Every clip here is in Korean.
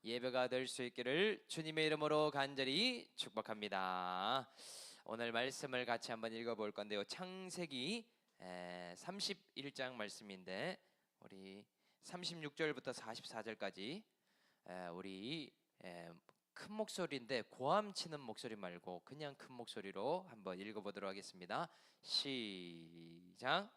예배가 될 수 있기를 주님의 이름으로 간절히 축복합니다. 오늘 말씀을 같이 한번 읽어볼 건데요. 창세기 31장 말씀인데 우리 36절부터 44절까지 우리 큰 목소리인데 고함 치는 목소리 말고 그냥 큰 목소리로 한번 읽어보도록 하겠습니다. 시작.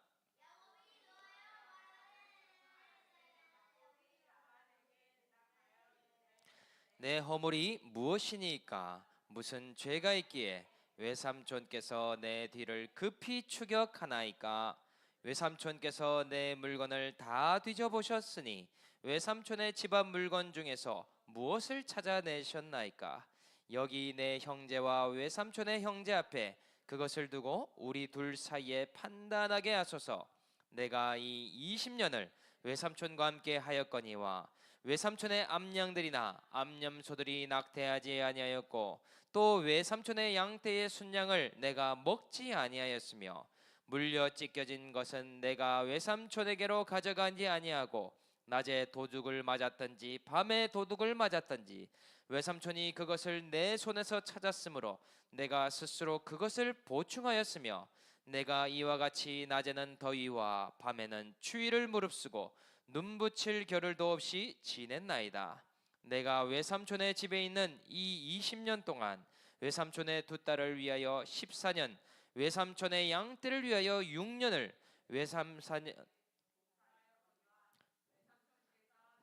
내 허물이 무엇이니까? 무슨 죄가 있기에 외삼촌께서 내 뒤를 급히 추격하나이까? 외삼촌께서 내 물건을 다 뒤져보셨으니 외삼촌의 집안 물건 중에서 무엇을 찾아내셨나이까? 여기 내 형제와 외삼촌의 형제 앞에 그것을 두고 우리 둘 사이에 판단하게 하소서. 내가 이 20년을 외삼촌과 함께 하였거니와 외삼촌의 암양들이나 암염소들이 낙태하지 아니하였고 또 외삼촌의 양떼의 순양을 내가 먹지 아니하였으며 물려 찢겨진 것은 내가 외삼촌에게로 가져가지 아니하고 낮에 도둑을 맞았든지 밤에 도둑을 맞았든지 외삼촌이 그것을 내 손에서 찾았으므로 내가 스스로 그것을 보충하였으며 내가 이와 같이 낮에는 더위와 밤에는 추위를 무릅쓰고 눈붙일 겨를도 없이 지냈나이다. 내가 외삼촌의 집에 있는 이 20년 동안 외삼촌의 두 딸을 위하여 14년, 외삼촌의 양떼를 위하여 6년을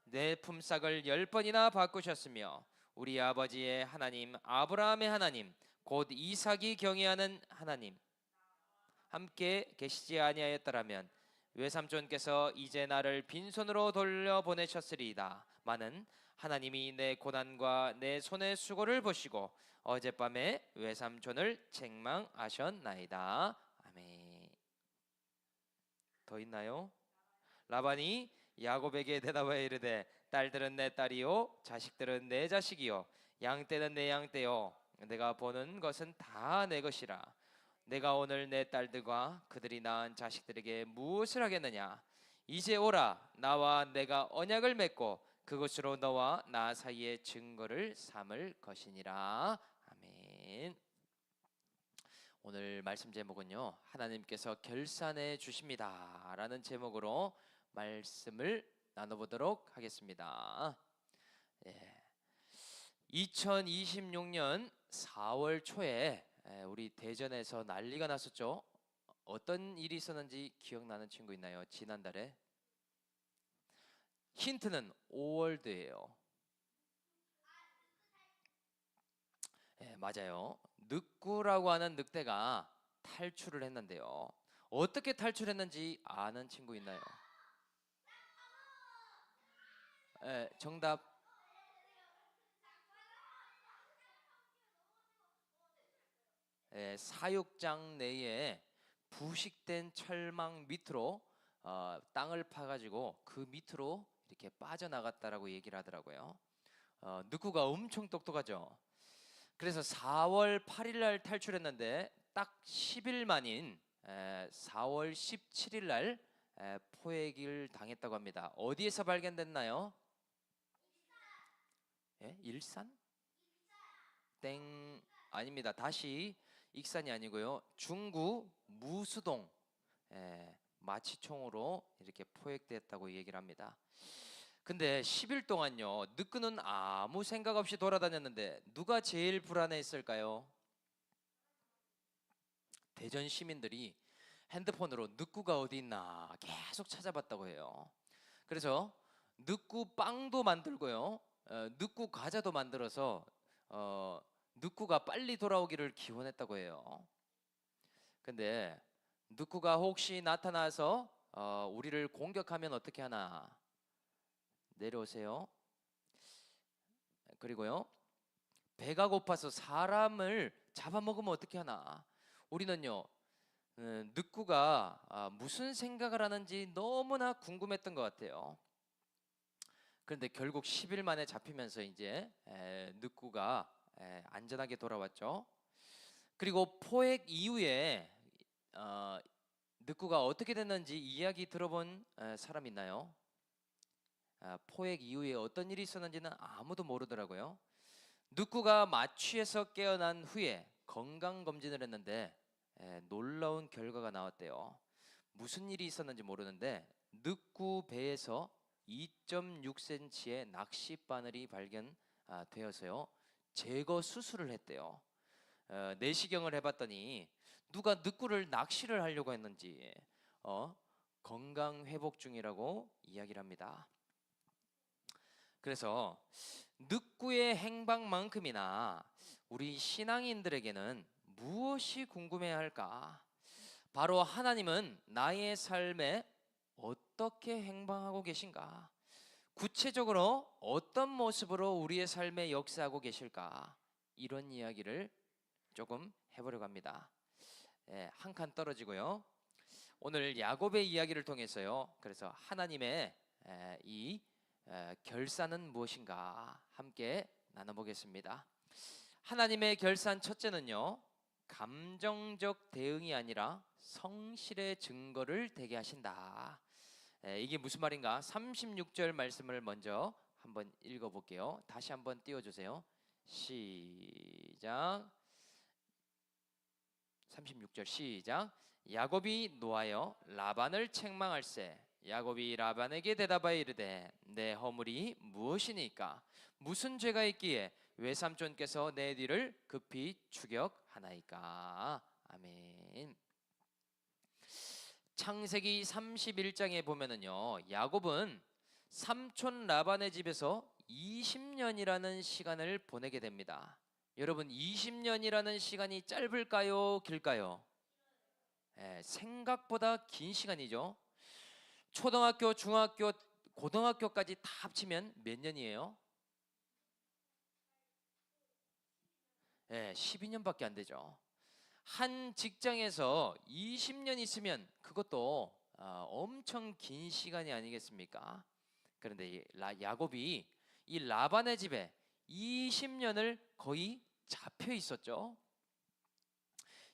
내 품삯을 10번이나 바꾸셨으며 우리 아버지의 하나님 아브라함의 하나님 곧 이삭이 경외하는 하나님 함께 계시지 아니하였더라면 외삼촌께서 이제 나를 빈손으로 돌려보내셨으리이다. 마는 하나님이 내 고난과 내 손의 수고를 보시고 어젯밤에 외삼촌을 책망하셨나이다. 아멘. 더 있나요? 라반이 야곱에게 대답하여 이르되 딸들은 내 딸이요 자식들은 내 자식이요 양떼는 내 양떼요 내가 보는 것은 다 내 것이라. 내가 오늘 내 딸들과 그들이 낳은 자식들에게 무엇을 하겠느냐? 이제 오라. 나와 내가 언약을 맺고 그것으로 너와 나 사이에 증거를 삼을 것이니라. 아멘. 오늘 말씀 제목은요, 하나님께서 결산해 주십니다 라는 제목으로 말씀을 나눠보도록 하겠습니다. 2026년 4월 초에 우리 대전에서 난리가 났었죠. 어떤 일이 있었는지 기억나는 친구 있나요? 지난달에? 힌트는 5월드예요. 맞아요. 늑구라고 하는 늑대가 탈출을 했는데요. 어떻게 탈출했는지 아는 친구 있나요? 정답. 사육장 내에 부식된 철망 밑으로 땅을 파가지고 그 밑으로 이렇게 빠져나갔다라고 얘기를 하더라고요. 늑구가 엄청 똑똑하죠. 그래서 4월 8일 날 탈출했는데 딱 10일 만인 4월 17일 날 포획을 당했다고 합니다. 어디에서 발견됐나요? 일산? 땡, 아닙니다. 다시 익산이 아니고요. 중구 무수동 마취총으로 이렇게 포획됐다고 얘기를 합니다. 근데 10일 동안요, 늑구는 아무 생각 없이 돌아다녔는데 누가 제일 불안해했을까요? 대전 시민들이 핸드폰으로 늑구가 어디 있나 계속 찾아봤다고 해요. 그래서 늑구 빵도 만들고요, 늑구 과자도 만들어서 늑구가 빨리 돌아오기를 기원했다고 해요. 근데 늑구가 혹시 나타나서 우리를 공격하면 어떻게 하나? 내려오세요. 그리고요, 배가 고파서 사람을 잡아먹으면 어떻게 하나? 우리는요, 늑구가 무슨 생각을 하는지 너무나 궁금했던 것 같아요. 그런데 결국 10일 만에 잡히면서 이제 늑구가 안전하게 돌아왔죠. 그리고 포획 이후에 늑구가 어떻게 됐는지 이야기 들어본 사람 있나요? 포획 이후에 어떤 일이 있었는지는 아무도 모르더라고요. 늑구가 마취에서 깨어난 후에 건강검진을 했는데 놀라운 결과가 나왔대요. 무슨 일이 있었는지 모르는데 늑구 배에서 2.6cm의 낚시 바늘이 발견되어서요, 제거 수술을 했대요. 내시경을 해봤더니 누가 늑구를 낚시를 하려고 했는지 건강 회복 중이라고 이야기를 합니다. 그래서 늑구의 행방만큼이나 우리 신앙인들에게는 무엇이 궁금해야 할까? 바로 하나님은 나의 삶에 어떻게 행방하고 계신가? 구체적으로 어떤 모습으로 우리의 삶에 역사하고 계실까? 이런 이야기를 조금 해보려고 합니다. 한 칸 떨어지고요. 오늘 야곱의 이야기를 통해서요, 그래서 하나님의 이 결산은 무엇인가 함께 나눠보겠습니다. 하나님의 결산 첫째는요, 감정적 대응이 아니라 성실의 증거를 되게 하신다. 이게 무슨 말인가? 36절 말씀을 먼저 한번 읽어볼게요. 다시 한번 띄워주세요. 시작. 36절 시작. 야곱이 노하여 라반을 책망할세. 야곱이 라반에게 대답하여 이르되 내 허물이 무엇이니까? 무슨 죄가 있기에 외삼촌께서 내 뒤를 급히 추격하나이까? 아멘. 창세기 31장에 보면은요, 야곱은 삼촌 라반의 집에서 20년이라는 시간을 보내게 됩니다. 여러분, 20년이라는 시간이 짧을까요, 길까요? 생각보다 긴 시간이죠. 초등학교, 중학교, 고등학교까지 다 합치면 몇 년이에요? 12년밖에 안 되죠. 한 직장에서 20년 있으면 그것도 엄청 긴 시간이 아니겠습니까? 그런데 야곱이 이 라반의 집에 20년을 거의 잡혀 있었죠.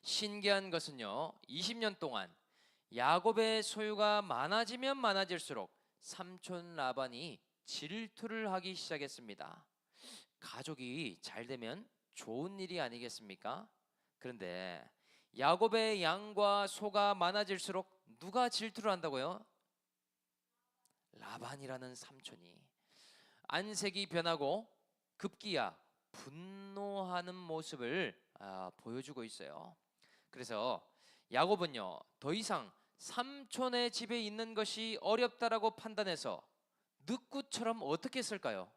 신기한 것은요, 20년 동안 야곱의 소유가 많아지면 많아질수록 삼촌 라반이 질투를 하기 시작했습니다. 가족이 잘 되면 좋은 일이 아니겠습니까? 그런데 야곱의 양과 소가 많아질수록 누가 질투를 한다고요? 라반이라는 삼촌이. 안색이 변하고 급기야 분노하는 모습을 보여주고 있어요. 그래서 야곱은요, 더 이상 삼촌의 집에 있는 것이 어렵다라고 판단해서 늑구처럼 어떻게 했을까요?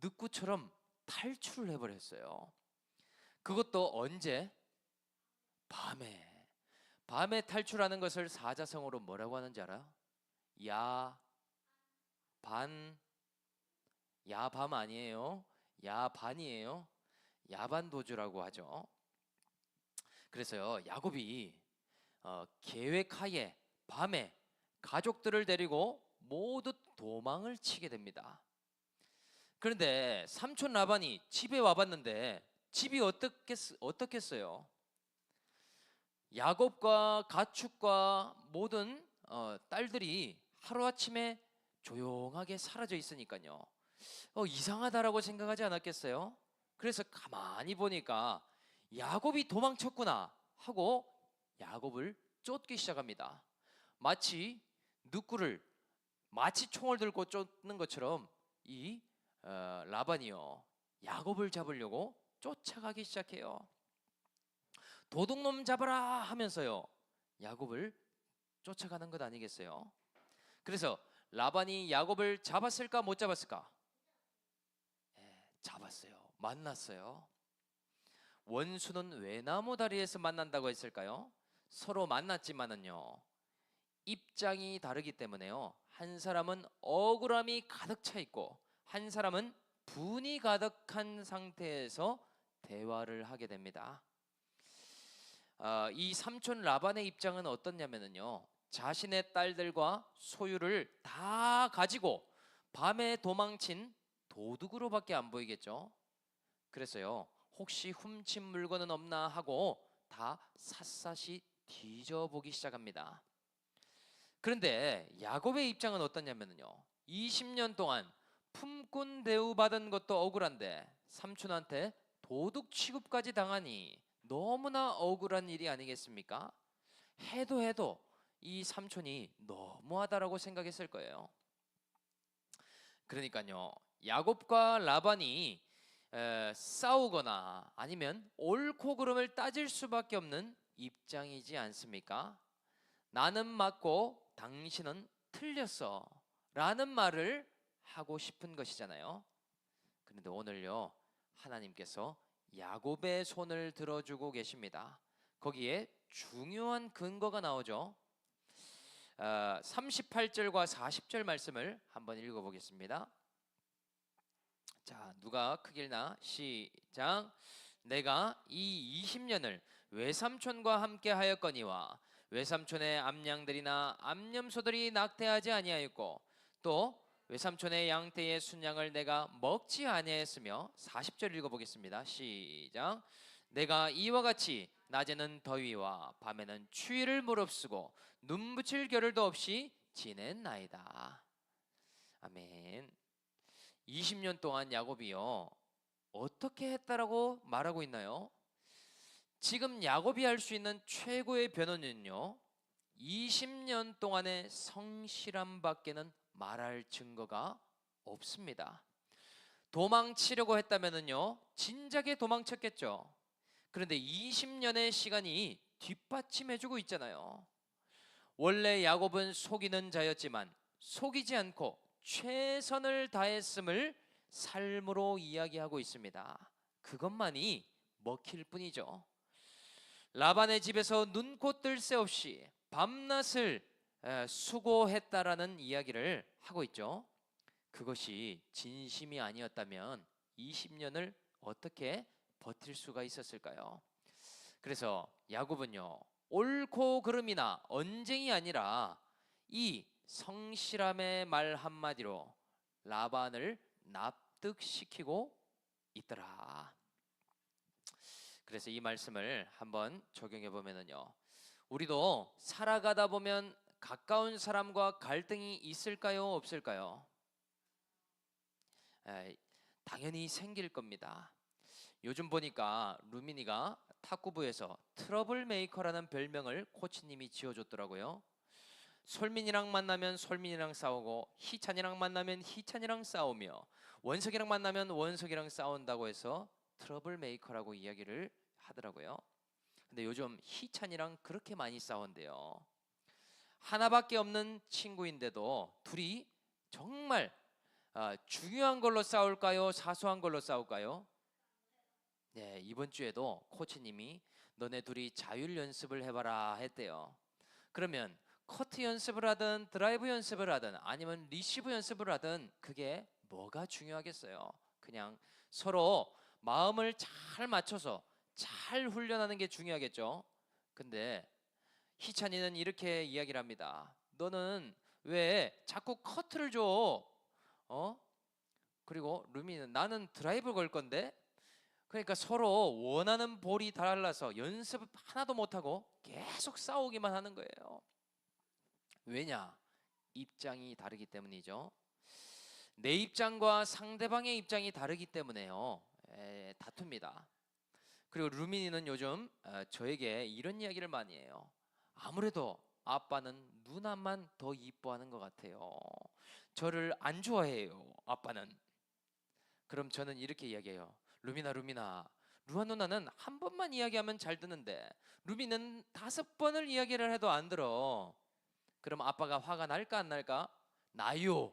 늑구처럼 탈출을 해버렸어요. 그것도 언제? 밤에 탈출하는 것을 사자성어로 뭐라고 하는지 알아요? 야밤 아니에요. 야반이에요. 야반도주라고 하죠. 그래서요, 야곱이 계획하에 밤에 가족들을 데리고 모두 도망을 치게 됩니다. 그런데 삼촌 라반이 집에 와봤는데 집이 어떻겠어요? 야곱과 가축과 모든 딸들이 하루아침에 조용하게 사라져 있으니까요, 이상하다라고 생각하지 않았겠어요? 그래서 가만히 보니까 야곱이 도망쳤구나 하고 야곱을 쫓기 시작합니다. 마치 늑구를 마치 총을 들고 쫓는 것처럼 이 라반이요, 야곱을 잡으려고 쫓아가기 시작해요. 도둑놈 잡아라 하면서요, 야곱을 쫓아가는 것 아니겠어요? 그래서 라반이 야곱을 잡았을까 못 잡았을까? 잡았어요. 만났어요. 원수는 외나무 다리에서 만난다고 했을까요? 서로 만났지만은요, 입장이 다르기 때문에요, 한 사람은 억울함이 가득 차 있고 한 사람은 분이 가득한 상태에서 대화를 하게 됩니다. 이 삼촌 라반의 입장은 어떻냐면요, 자신의 딸들과 소유를 다 가지고 밤에 도망친 도둑으로밖에 안 보이겠죠. 그래서요, 혹시 훔친 물건은 없나 하고 다 샅샅이 뒤져보기 시작합니다. 그런데 야곱의 입장은 어떠냐면요, 20년 동안 품꾼 대우받은 것도 억울한데 삼촌한테 도둑 취급까지 당하니 너무나 억울한 일이 아니겠습니까? 해도 이 삼촌이 너무하다라고 생각했을 거예요. 그러니까요, 야곱과 라반이 싸우거나 아니면 옳고 그름을 따질 수밖에 없는 입장이지 않습니까? 나는 맞고 당신은 틀렸어 라는 말을 하고 싶은 것이잖아요. 그런데 오늘요, 하나님께서 야곱의 손을 들어주고 계십니다. 거기에 중요한 근거가 나오죠. 38절과 40절 말씀을 한번 읽어보겠습니다. 자, 누가 크게 읽나? 시작. 내가 이 20년을 외삼촌과 함께 하였거니와 외삼촌의 암양들이나 암염소들이 낙태하지 아니하였고 또 외삼촌의 양떼의 순양을 내가 먹지 아니하였으며 40절 읽어보겠습니다. 시작. 내가 이와 같이 낮에는 더위와 밤에는 추위를 무릅쓰고 눈 붙일 겨를도 없이 지냈나이다. 아멘. 20년 동안 야곱이요, 어떻게 했다라고 말하고 있나요? 지금 야곱이 할 수 있는 최고의 변호는요, 20년 동안의 성실함밖에는 말할 증거가 없습니다. 도망치려고 했다면요, 진작에 도망쳤겠죠. 그런데 20년의 시간이 뒷받침해주고 있잖아요. 원래 야곱은 속이는 자였지만 속이지 않고 최선을 다했음을 삶으로 이야기하고 있습니다. 그것만이 먹힐 뿐이죠. 라반의 집에서 눈코 뜰 새 없이 밤낮을 수고했다라는 이야기를 하고 있죠. 그것이 진심이 아니었다면 20년을 어떻게 버틸 수가 있었을까요? 그래서 야곱은요, 옳고 그름이나 언쟁이 아니라 이 성실함의 말 한마디로 라반을 납득시키고 있더라. 그래서 이 말씀을 한번 적용해 보면은요, 우리도 살아가다 보면 가까운 사람과 갈등이 있을까요, 없을까요? 당연히 생길 겁니다. 요즘 보니까 루미니가 탁구부에서 트러블 메이커라는 별명을 코치님이 지어줬더라고요. 솔민이랑 만나면 솔민이랑 싸우고 희찬이랑 만나면 희찬이랑 싸우며 원석이랑 만나면 원석이랑 싸운다고 해서 트러블 메이커라고 이야기를 하더라고요. 근데 요즘 희찬이랑 그렇게 많이 싸운대요. 하나밖에 없는 친구인데도 둘이 정말 중요한 걸로 싸울까요? 사소한 걸로 싸울까요? 네, 이번 주에도 코치님이 너네 둘이 자율 연습을 해봐라 했대요. 그러면 커트 연습을 하든 드라이브 연습을 하든 아니면 리시브 연습을 하든 그게 뭐가 중요하겠어요? 그냥 서로 마음을 잘 맞춰서 잘 훈련하는 게 중요하겠죠. 근데 희찬이는 이렇게 이야기를 합니다. 너는 왜 자꾸 커트를 줘? 그리고 루미는 나는 드라이브 걸 건데. 그러니까 서로 원하는 볼이 달라서 연습 하나도 못하고 계속 싸우기만 하는 거예요. 왜냐? 입장이 다르기 때문이죠. 내 입장과 상대방의 입장이 다르기 때문에요, 다툽니다. 그리고 루미니는 요즘 저에게 이런 이야기를 많이 해요. 아무래도 아빠는 누나만 더 이뻐하는 것 같아요. 저를 안 좋아해요, 아빠는. 그럼 저는 이렇게 이야기해요. 루미나 루아 누나는 한 번만 이야기하면 잘 듣는데 루미는 5번을 이야기를 해도 안 들어. 그럼 아빠가 화가 날까 안 날까? 나요.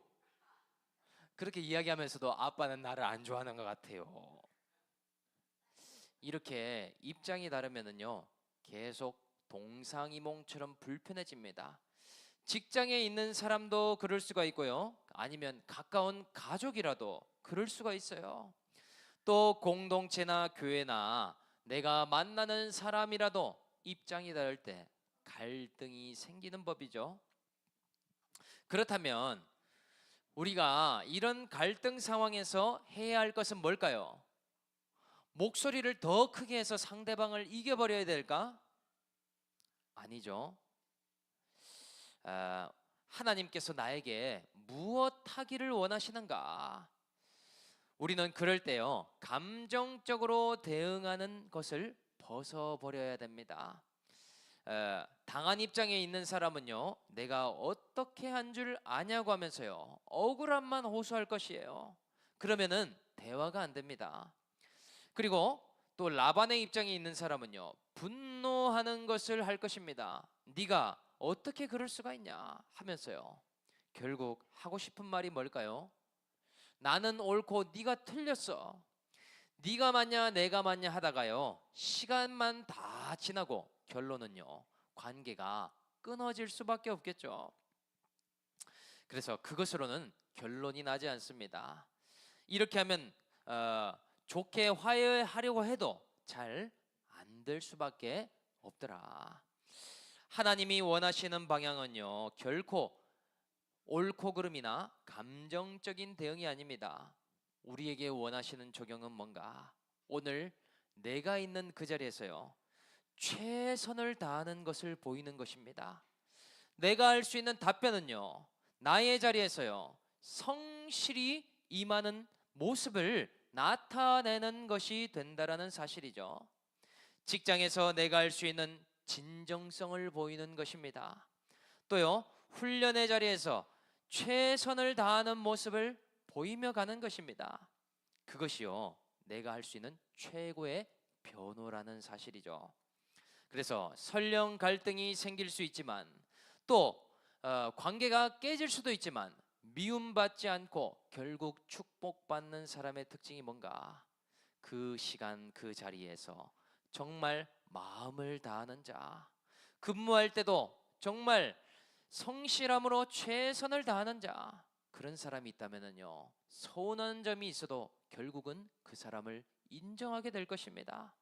그렇게 이야기하면서도 아빠는 나를 안 좋아하는 것 같아요. 이렇게 입장이 다르면은요, 계속 동상이몽처럼 불편해집니다. 직장에 있는 사람도 그럴 수가 있고요, 아니면 가까운 가족이라도 그럴 수가 있어요. 또 공동체나 교회나 내가 만나는 사람이라도 입장이 다를 때 갈등이 생기는 법이죠. 그렇다면 우리가 이런 갈등 상황에서 해야 할 것은 뭘까요? 목소리를 더 크게 해서 상대방을 이겨버려야 될까? 아니죠. 하나님께서 나에게 무엇 하기를 원하시는가? 우리는 그럴 때요, 감정적으로 대응하는 것을 벗어버려야 됩니다. 당한 입장에 있는 사람은요, 내가 어떻게 한 줄 아냐고 하면서요, 억울함만 호소할 것이에요. 그러면은 대화가 안 됩니다. 그리고 또 라반의 입장에 있는 사람은요, 분노하는 것을 할 것입니다. 네가 어떻게 그럴 수가 있냐 하면서요, 결국 하고 싶은 말이 뭘까요? 나는 옳고 네가 틀렸어. 네가 맞냐 내가 맞냐 하다가요, 시간만 다 지나고 결론은요, 관계가 끊어질 수밖에 없겠죠. 그래서 그것으로는 결론이 나지 않습니다. 이렇게 하면 좋게 화해하려고 해도 잘 안 될 수밖에 없더라. 하나님이 원하시는 방향은요, 결코 옳고 그름이나 감정적인 대응이 아닙니다. 우리에게 원하시는 적용은 뭔가? 오늘 내가 있는 그 자리에서요, 최선을 다하는 것을 보이는 것입니다. 내가 할 수 있는 답변은요, 나의 자리에서요, 성실히 임하는 모습을 나타내는 것이 된다라는 사실이죠. 직장에서 내가 할 수 있는 진정성을 보이는 것입니다. 또요, 훈련의 자리에서 최선을 다하는 모습을 보이며 가는 것입니다. 그것이요, 내가 할 수 있는 최고의 변호라는 사실이죠. 그래서 설령 갈등이 생길 수 있지만, 또 관계가 깨질 수도 있지만, 미움받지 않고 결국 축복받는 사람의 특징이 뭔가? 그 시간 그 자리에서 정말 마음을 다하는 자, 근무할 때도 정말 성실함으로 최선을 다하는 자, 그런 사람이 있다면요, 서운한 점이 있어도 결국은 그 사람을 인정하게 될 것입니다.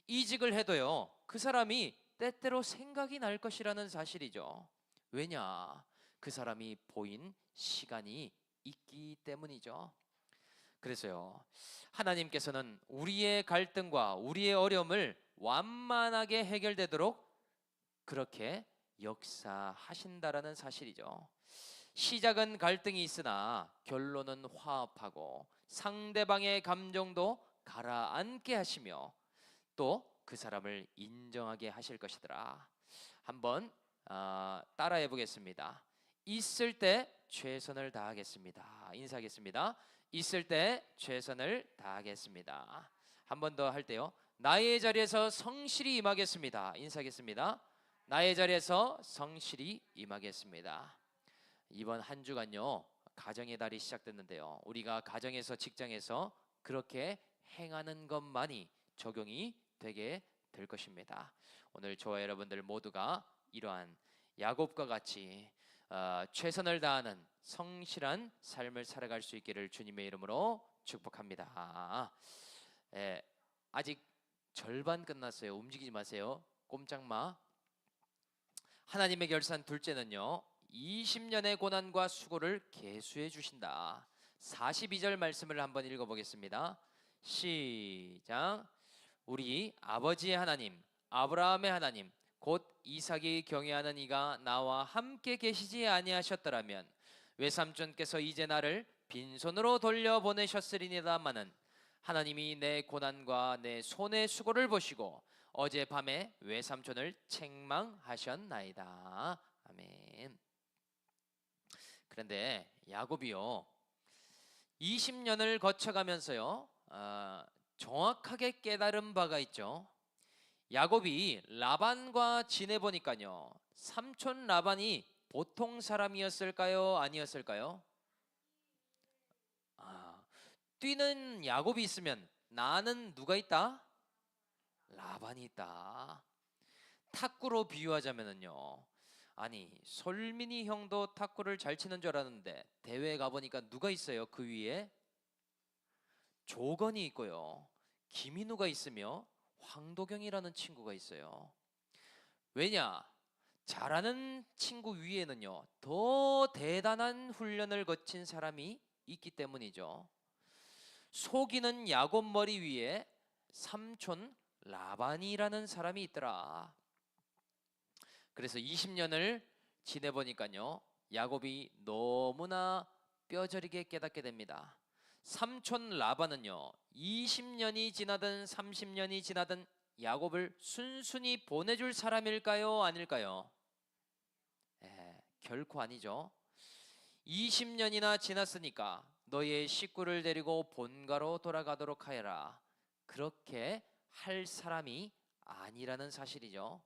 이직을 해도요, 그 사람이 때때로 생각이 날 것이라는 사실이죠. 왜냐? 그 사람이 보인 시간이 있기 때문이죠. 그래서요, 하나님께서는 우리의 갈등과 우리의 어려움을 완만하게 해결되도록 그렇게 역사하신다라는 사실이죠. 시작은 갈등이 있으나 결론은 화합하고 상대방의 감정도 가라앉게 하시며 또 그 사람을 인정하게 하실 것이더라. 한번 따라해 보겠습니다. 있을 때 최선을 다하겠습니다. 인사하겠습니다. 있을 때 최선을 다하겠습니다. 한 번 더 할 때요, 나의 자리에서 성실히 임하겠습니다. 인사하겠습니다. 나의 자리에서 성실히 임하겠습니다. 이번 한 주간요, 가정의 달이 시작됐는데요, 우리가 가정에서 직장에서 그렇게 행하는 것만이 적용이 되게 될 것입니다. 오늘 저와 여러분들 모두가 이러한 야곱과 같이 최선을 다하는 성실한 삶을 살아갈 수 있기를 주님의 이름으로 축복합니다. 아직 절반 끝났어요. 움직이지 마세요. 꼼짝마. 하나님의 결산 둘째는요, 20년의 고난과 수고를 계수해 주신다. 42절 말씀을 한번 읽어보겠습니다. 시작. 우리 아버지의 하나님, 아브라함의 하나님, 곧 이삭이 경외하는 이가 나와 함께 계시지 아니하셨더라면 외삼촌께서 이제 나를 빈손으로 돌려보내셨으리니다마는 하나님이 내 고난과 내 손의 수고를 보시고 어젯밤에 외삼촌을 책망하셨나이다. 아멘. 그런데 야곱이요, 20년을 거쳐가면서요, 정확하게 깨달은 바가 있죠. 야곱이 라반과 지내보니까요, 삼촌 라반이 보통 사람이었을까요? 아니었을까요? 뛰는 야곱이 있으면 나는 누가 있다? 라반이 있다. 탁구로 비유하자면은요, 아니 솔민이 형도 탁구를 잘 치는 줄 알았는데 대회에 가보니까 누가 있어요? 그 위에 조건이 있고요, 김인우가 있으며 황도경이라는 친구가 있어요. 왜냐? 잘하는 친구 위에는요, 더 대단한 훈련을 거친 사람이 있기 때문이죠. 속이는 야곱 머리 위에 삼촌 라반이라는 사람이 있더라. 그래서 20년을 지내보니까요, 야곱이 너무나 뼈저리게 깨닫게 됩니다. 삼촌 라반은요 20년이 지나든 30년이 지나든 야곱을 순순히 보내줄 사람일까요? 아닐까요? 결코 아니죠. 20년이나 지났으니까 너의 식구를 데리고 본가로 돌아가도록 하여라. 그렇게 할 사람이 아니라는 사실이죠.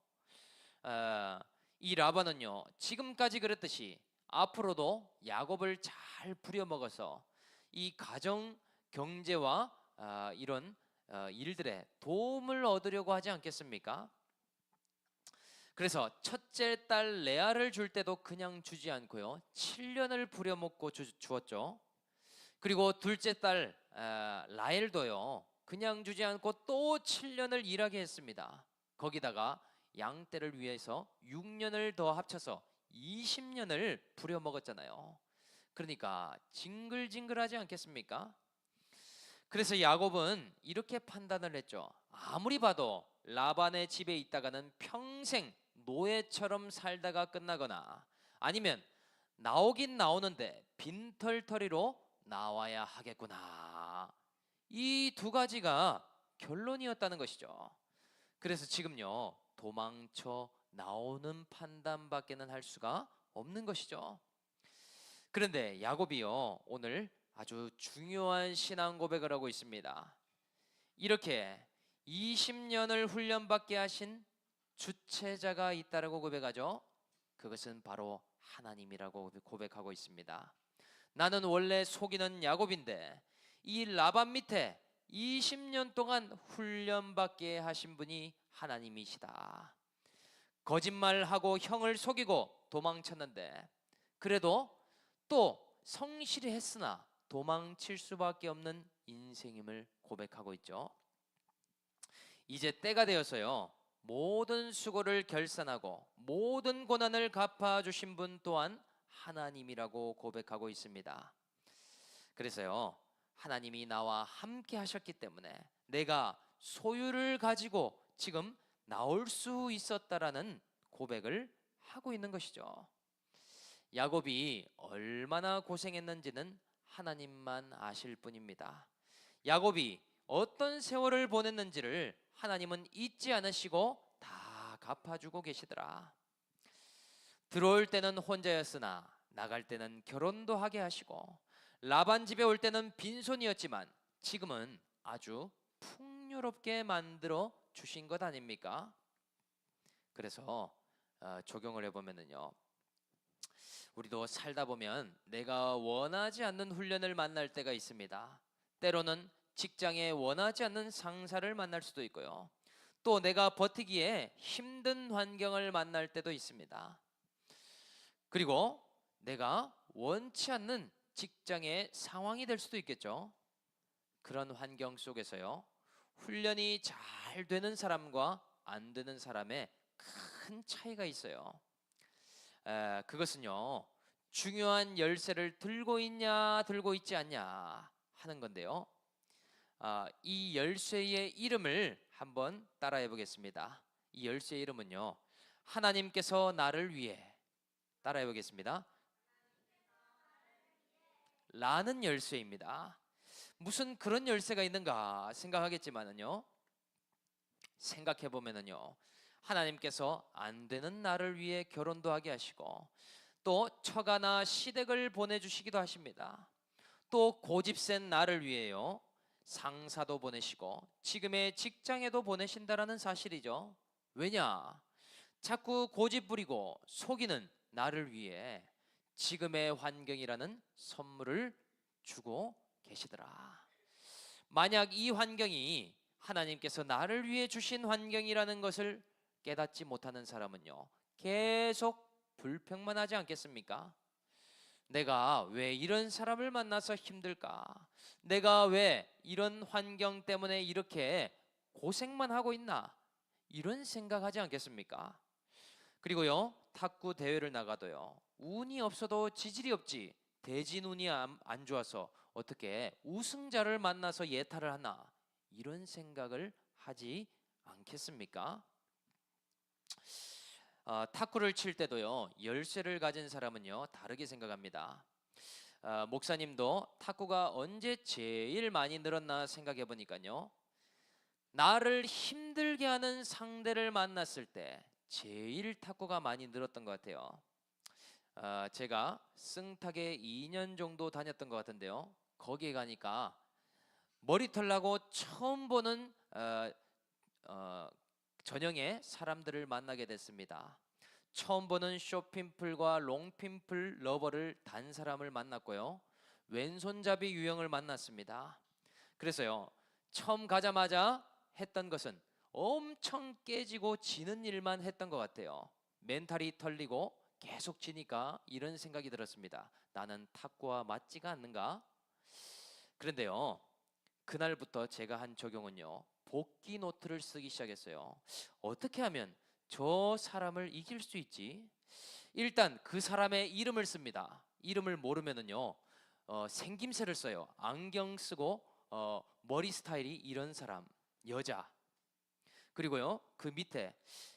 이 라반은요 지금까지 그랬듯이 앞으로도 야곱을 잘 부려먹어서 이 가정 경제와 이런 일들에 도움을 얻으려고 하지 않겠습니까? 그래서 첫째 딸 레아를 줄 때도 그냥 주지 않고요 7년을 부려먹고 주었죠. 그리고 둘째 딸 라헬도요 그냥 주지 않고 또 7년을 일하게 했습니다. 거기다가 양떼를 위해서 6년을 더 합쳐서 20년을 부려먹었잖아요. 그러니까 징글징글하지 않겠습니까? 그래서 야곱은 이렇게 판단을 했죠. 아무리 봐도 라반의 집에 있다가는 평생 노예처럼 살다가 끝나거나 아니면 나오긴 나오는데 빈털터리로 나와야 하겠구나. 이 두 가지가 결론이었다는 것이죠. 그래서 지금요 도망쳐 나오는 판단밖에는 할 수가 없는 것이죠. 그런데 야곱이요 오늘 아주 중요한 신앙 고백을 하고 있습니다. 이렇게 20년을 훈련받게 하신 주체자가 있다라고 고백하죠. 그것은 바로 하나님이라고 고백하고 있습니다. 나는 원래 속이는 야곱인데 이 라반 밑에 20년 동안 훈련받게 하신 분이 하나님이시다. 거짓말하고 형을 속이고 도망쳤는데 그래도 또 성실히 했으나 도망칠 수밖에 없는 인생임을 고백하고 있죠. 이제 때가 되어서요 모든 수고를 결산하고 모든 고난을 갚아주신 분 또한 하나님이라고 고백하고 있습니다. 그래서요 하나님이 나와 함께 하셨기 때문에 내가 소유를 가지고 지금 나올 수 있었다라는 고백을 하고 있는 것이죠. 야곱이 얼마나 고생했는지는 하나님만 아실 뿐입니다. 야곱이 어떤 세월을 보냈는지를 하나님은 잊지 않으시고 다 갚아주고 계시더라. 들어올 때는 혼자였으나 나갈 때는 결혼도 하게 하시고 라반 집에 올 때는 빈손이었지만 지금은 아주 풍요롭게 만들어 주신 것 아닙니까? 그래서 적용을 해보면요 우리도 살다 보면 내가 원하지 않는 훈련을 만날 때가 있습니다. 때로는 직장에 원하지 않는 상사를 만날 수도 있고요. 또 내가 버티기에 힘든 환경을 만날 때도 있습니다. 그리고 내가 원치 않는 직장의 상황이 될 수도 있겠죠. 그런 환경 속에서요. 훈련이 잘 되는 사람과 안 되는 사람의 큰 차이가 있어요. 그것은요. 중요한 열쇠를 들고 있냐 들고 있지 않냐 하는 건데요. 이 열쇠의 이름을 한번 따라해 보겠습니다. 이 열쇠의 이름은요. 하나님께서 나를 위해 따라해 보겠습니다. 라는 열쇠입니다. 무슨 그런 열쇠가 있는가 생각하겠지만은요. 생각해 보면은요. 하나님께서 안 되는 나를 위해 결혼도 하게 하시고 또 처가나 시댁을 보내주시기도 하십니다. 또 고집센 나를 위해요 상사도 보내시고 지금의 직장에도 보내신다라는 사실이죠. 왜냐? 자꾸 고집 부리고 속이는 나를 위해 지금의 환경이라는 선물을 주고 계시더라. 만약 이 환경이 하나님께서 나를 위해 주신 환경이라는 것을 깨닫지 못하는 사람은요 계속 불평만 하지 않겠습니까? 내가 왜 이런 사람을 만나서 힘들까? 내가 왜 이런 환경 때문에 이렇게 고생만 하고 있나? 이런 생각하지 않겠습니까? 그리고요 탁구 대회를 나가도요 운이 없어도 지질이 없지 대진 운이 안 좋아서 어떻게 우승자를 만나서 예탈을 하나? 이런 생각을 하지 않겠습니까? 탁구를 칠 때도요, 열쇠를 가진 사람은요 다르게 생각합니다. 목사님도 탁구가 언제 제일 많이 늘었나 생각해 보니까요, 나를 힘들게 하는 상대를 만났을 때 제일 탁구가 많이 늘었던 것 같아요. 제가 승탁에 2년 정도 다녔던 것 같은데요, 거기에 가니까 머리털 나고 처음 보는 전형의 사람들을 만나게 됐습니다. 처음 보는 숏핀플과 롱핀플 러버를 단 사람을 만났고요, 왼손잡이 유형을 만났습니다. 그래서요, 처음 가자마자 했던 것은 엄청 깨지고 지는 일만 했던 것 같아요. 멘탈이 털리고 계속 지니까 이런 생각이 들었습니다. 나는 탁구와 맞지가 않는가? 그런데요, 그날부터 제가 한 적용은요, 복귀 노트를 쓰기 시작했어요. 어떻게 하면 저 사람을 이길 수 있지? 일단 그 사람의 이름을 씁니다. 이름을 모르면은요, 생김새를 써요. 안경 쓰고 머리 스타일이 이런 사람, 여자. 그리고요, 그 밑에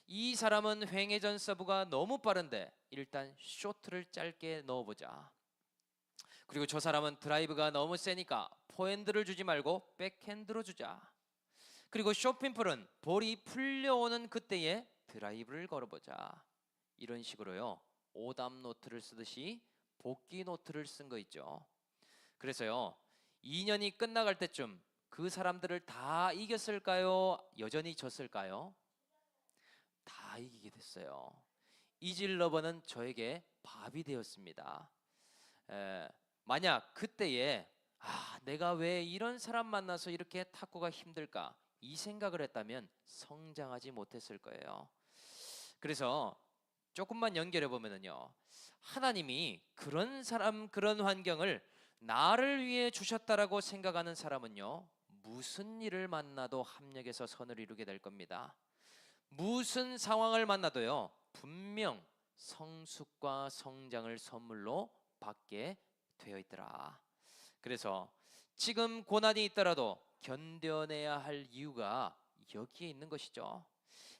이 사람은 횡회전 서브가 너무 빠른데 일단 쇼트를 짧게 넣어보자. 그리고 저 사람은 드라이브가 너무 세니까 포핸드를 주지 말고 백핸드로 주자. 그리고 숏핀플은 볼이 풀려오는 그때에 드라이브를 걸어보자. 이런 식으로요, 오답 노트를 쓰듯이 복귀 노트를 쓴 거 있죠. 그래서요, 2년이 끝나갈 때쯤 그 사람들을 다 이겼을까요? 여전히 졌을까요? 다 이기게 됐어요. 이질 러버는 저에게 밥이 되었습니다. 만약 그때에 내가 왜 이런 사람 만나서 이렇게 탁구가 힘들까, 이 생각을 했다면 성장하지 못했을 거예요. 그래서 조금만 연결해 보면은요, 하나님이 그런 사람, 그런 환경을 나를 위해 주셨다라고 생각하는 사람은요, 무슨 일을 만나도 합력해서 선을 이루게 될 겁니다. 무슨 상황을 만나도요, 분명 성숙과 성장을 선물로 받게 되어 있더라. 그래서 지금 고난이 있더라도 견뎌내야 할 이유가 여기에 있는 것이죠.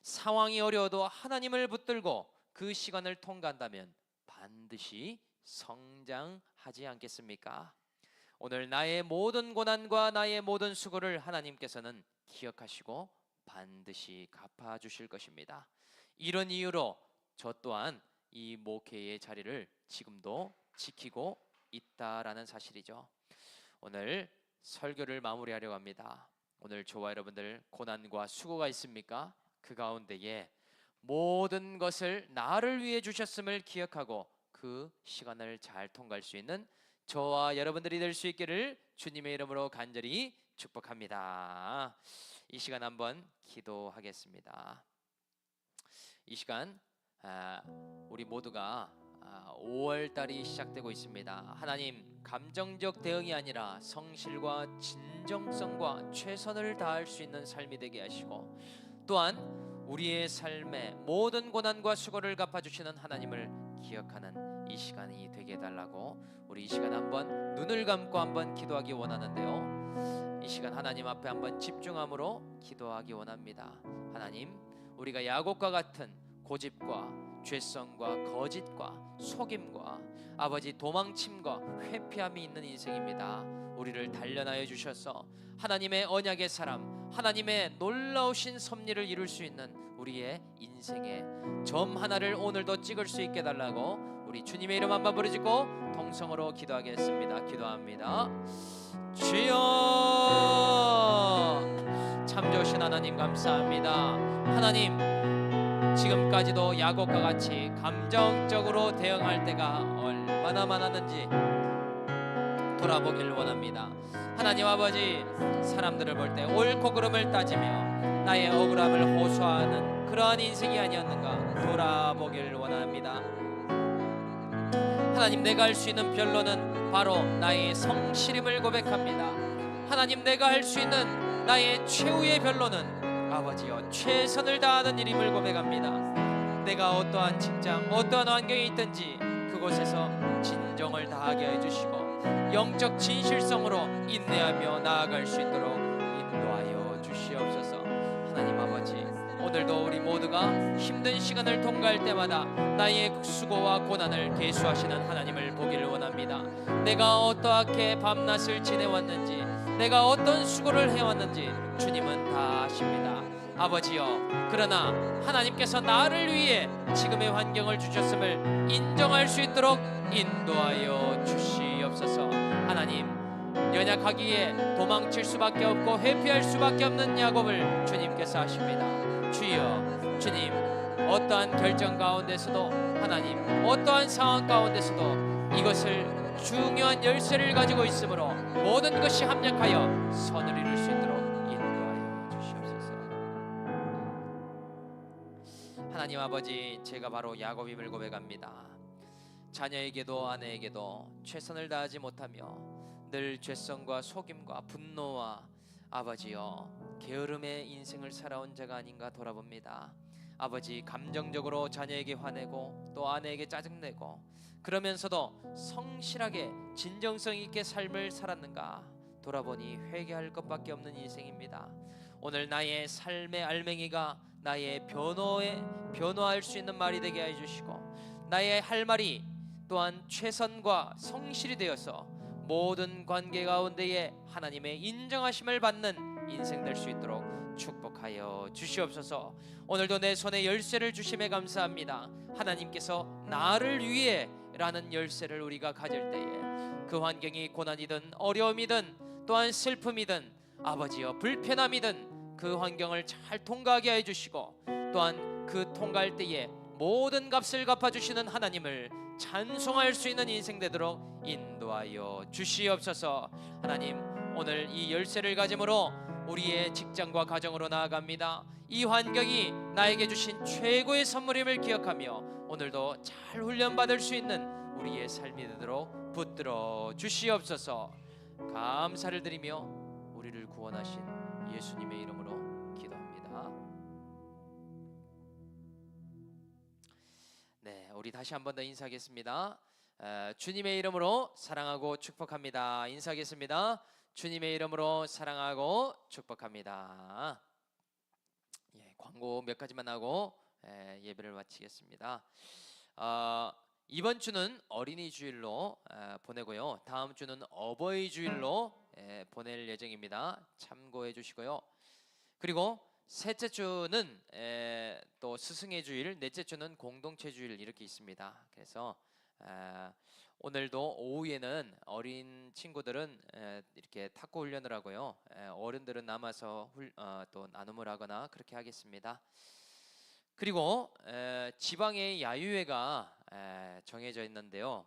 상황이 어려워도 하나님을 붙들고 그 시간을 통과한다면 반드시 성장하지 않겠습니까? 오늘 나의 모든 고난과 나의 모든 수고를 하나님께서는 기억하시고 반드시 갚아주실 것입니다. 이런 이유로 저 또한 이 목회의 자리를 지금도 지키고 있다라는 사실이죠. 오늘 설교를 마무리하려고 합니다. 오늘 저와 여러분들 고난과 수고가 있습니까? 그 가운데에 모든 것을 나를 위해 주셨음을 기억하고 그 시간을 잘 통과할 수 있는 저와 여러분들이 될 수 있기를 주님의 이름으로 간절히 축복합니다. 이 시간 한번 기도하겠습니다. 이 시간 우리 모두가 5월 달이 시작되고 있습니다. 하나님, 감정적 대응이 아니라 성실과 진정성과 최선을 다할 수 있는 삶이 되게 하시고, 또한 우리의 삶의 모든 고난과 수고를 갚아주시는 하나님을 기억하는 이 시간이 되게 해달라고 우리 이 시간 한번 눈을 감고 한번 기도하기 원하는데요, 이 시간 하나님 앞에 한번 집중함으로 기도하기 원합니다. 하나님, 우리가 야곱과 같은 고집과 죄성과 거짓과 속임과 아버지 도망침과 회피함이 있는 인생입니다. 우리를 단련하여 주셔서 하나님의 언약의 사람, 하나님의 놀라우신 섭리를 이룰 수 있는 우리의 인생의 점 하나를 오늘도 찍을 수 있게 달라고 우리 주님의 이름 한번 부르짖고 통성으로 기도하겠습니다. 기도합니다. 주여, 참 좋으신 하나님 감사합니다. 하나님, 지금까지도 야곱과 같이 감정적으로 대응할 때가 얼마나 많았는지 돌아보길 원합니다. 하나님 아버지, 사람들을 볼 때 옳고 그름을 따지며 나의 억울함을 호소하는 그러한 인생이 아니었는가 돌아보길 원합니다. 하나님, 내가 할 수 있는 변론은 바로 나의 성실임을 고백합니다. 하나님, 내가 할 수 있는 나의 최후의 변론은 아버지여 최선을 다하는 일임을 고백합니다. 내가 어떠한 직장, 어떠한 환경에 있든지 그곳에서 진정을 다하게 해주시고 영적 진실성으로 인내하며 나아갈 수 있도록 인도하여 주시옵소서. 하나님 아버지, 오늘도 우리 모두가 힘든 시간을 통과할 때마다 나의 수고와 고난을 계수하시는 하나님을 보기를 원합니다. 내가 어떠하게 밤낮을 지내왔는지, 내가 어떤 수고를 해왔는지 주님은 다 아십니다. 아버지여, 그러나 하나님께서 나를 위해 지금의 환경을 주셨음을 인정할 수 있도록 인도하여 주시옵소서. 하나님, 연약하기에 도망칠 수밖에 없고 회피할 수밖에 없는 야곱을 주님께서 하십니다. 주여, 주님, 어떠한 결정 가운데서도, 하나님, 어떠한 상황 가운데서도 이것을 중요한 열쇠를 가지고 있으므로 모든 것이 합력하여 선을 이룰 수 있도록 인도하여 주시옵소서. 하나님 아버지, 제가 바로 야곱임을 고백합니다. 자녀에게도 아내에게도 최선을 다하지 못하며 늘 죄성과 속임과 분노와 아버지여 게으름의 인생을 살아온 자가 아닌가 돌아봅니다. 아버지, 감정적으로 자녀에게 화내고 또 아내에게 짜증내고 그러면서도 성실하게 진정성 있게 삶을 살았는가 돌아보니 회개할 것밖에 없는 인생입니다. 오늘 나의 삶의 알맹이가 나의 변호할 수 있는 말이 되게 해주시고, 나의 할 말이 또한 최선과 성실이 되어서 모든 관계 가운데에 하나님의 인정하심을 받는 인생 될 수 있도록 축복하여 주시옵소서. 오늘도 내 손에 열쇠를 주심에 감사합니다. 하나님께서 나를 위해 라는 열쇠를 우리가 가질 때에 그 환경이 고난이든 어려움이든 또한 슬픔이든 아버지여 불편함이든 그 환경을 잘 통과하게 해주시고, 또한 그 통과할 때에 모든 값을 갚아주시는 하나님을 찬송할 수 있는 인생 되도록 인도하여 주시옵소서. 하나님, 오늘 이 열쇠를 가짐으로 우리의 직장과 가정으로 나아갑니다. 이 환경이 나에게 주신 최고의 선물임을 기억하며 오늘도 잘 훈련받을 수 있는 우리의 삶이 되도록 붙들어 주시옵소서. 감사를 드리며 우리를 구원하신 예수님의 이름으로 기도합니다. 네, 우리 다시 한 번 더 인사하겠습니다. 주님의 이름으로 사랑하고 축복합니다. 인사하겠습니다. 주님의 이름으로 사랑하고 축복합니다. 광고 몇 가지만 하고 예배를 마치겠습니다. 이번 주는 어린이 주일로 보내고요. 다음 주는 어버이 주일로 보낼 예정입니다. 참고해 주시고요. 그리고 셋째 주는 또 스승의 주일, 넷째 주는 공동체 주일 이렇게 있습니다. 그래서 오늘도 오후에는 어린 친구들은 이렇게 탁구 훈련을 하고요. 어른들은 남아서 또 나눔을 하거나 그렇게 하겠습니다. 그리고 지방의 야유회가 정해져 있는데요.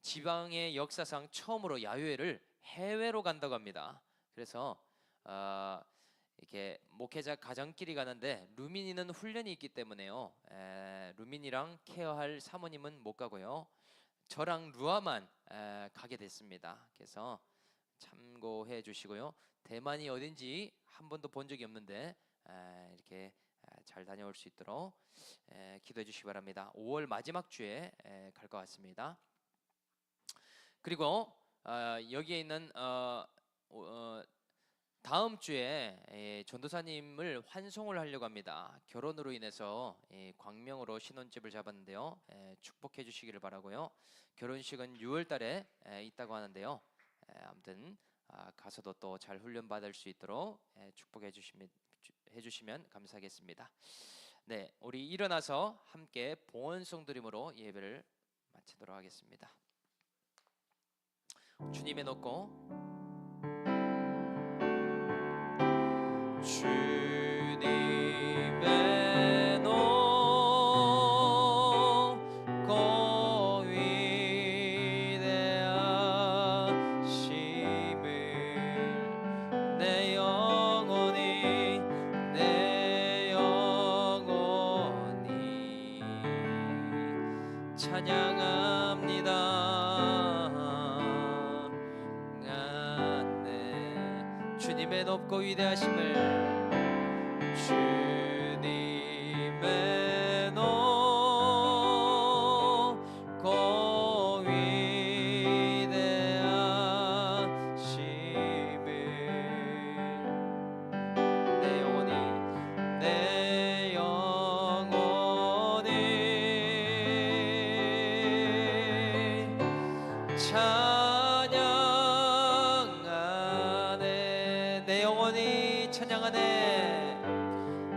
지방의 역사상 처음으로 야유회를 해외로 간다고 합니다. 그래서 이렇게 목회자 가정끼리 가는데 루민이는 훈련이 있기 때문에요. 루민이랑 케어할 사모님은 못 가고요. 저랑 루아만 가게 됐습니다. 그래서 참고해 주시고요. 대만이 어딘지 한 번도 본 적이 없는데 이렇게 잘 다녀올 수 있도록 기도해 주시기 바랍니다. 5월 마지막 주에 갈 것 같습니다. 그리고 여기에 있는 다음 주에 전도사님을 환송을 하려고 합니다. 결혼으로 인해서 광명으로 신혼집을 잡았는데요. 축복해 주시기를 바라고요. 결혼식은 6월 달에 있다고 하는데요. 아무튼 가서도 또 잘 훈련 받을 수 있도록 축복해 주시면 감사하겠습니다. 네, 우리 일어나서 함께 봉헌송 드림으로 예배를 마치도록 하겠습니다. 주님의 높고 주님의 높고 위대하심을 내 영혼이 찬양합니다. 주님의 높고 위대하심을 주님의 높고 위대하심을 내 영혼이 영원히 찬양하네.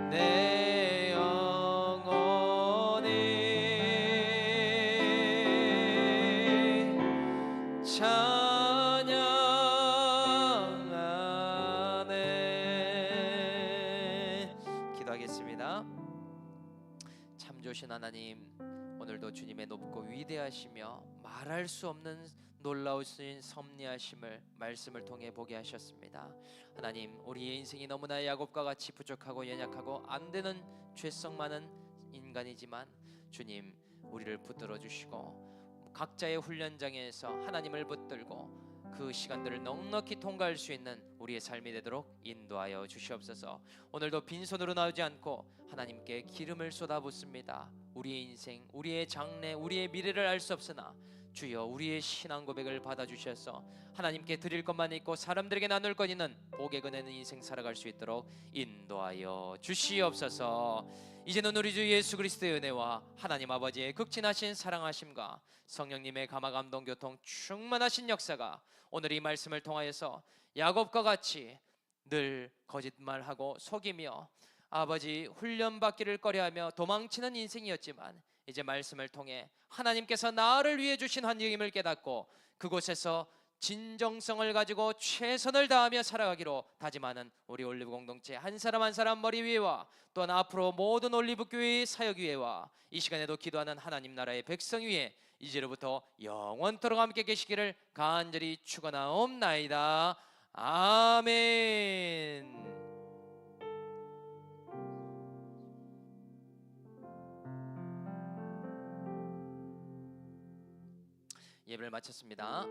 내 영혼이 찬양하네. 기도하겠습니다. 참 좋으신 하나님, 오늘도 주님의 높고 위대하시며 말할 수 없는 놀라우신 섭리하심을 말씀을 통해 보게 하셨습니다. 하나님, 우리의 인생이 너무나 야곱과 같이 부족하고 연약하고 안 되는 죄성 많은 인간이지만 주님, 우리를 붙들어 주시고 각자의 훈련장에서 하나님을 붙들고 그 시간들을 넉넉히 통과할 수 있는 우리의 삶이 되도록 인도하여 주시옵소서. 오늘도 빈손으로 나오지 않고 하나님께 기름을 쏟아붓습니다. 우리의 인생, 우리의 장래, 우리의 미래를 알 수 없으나 주여 우리의 신앙 고백을 받아주셔서 하나님께 드릴 것만 있고 사람들에게 나눌 것 있는 복의 은혜는 인생 살아갈 수 있도록 인도하여 주시옵소서. 이제는 우리 주 예수 그리스도의 은혜와 하나님 아버지의 극진하신 사랑하심과 성령님의 감화 감동 교통 충만하신 역사가 오늘 이 말씀을 통하여서 야곱과 같이 늘 거짓말하고 속이며 아버지 훈련받기를 꺼려하며 도망치는 인생이었지만 이제 말씀을 통해 하나님께서 나를 위해 주신 환경임을 깨닫고 그곳에서 진정성을 가지고 최선을 다하며 살아가기로 다짐하는 우리 올리브 공동체 한 사람 한 사람 머리 위에와 또한 앞으로 모든 올리브 교회의 사역 위에와 이 시간에도 기도하는 하나님 나라의 백성 위에 이제로부터 영원토록 함께 계시기를 간절히 축원하옵나이다. 아멘. 예배를 마쳤습니다.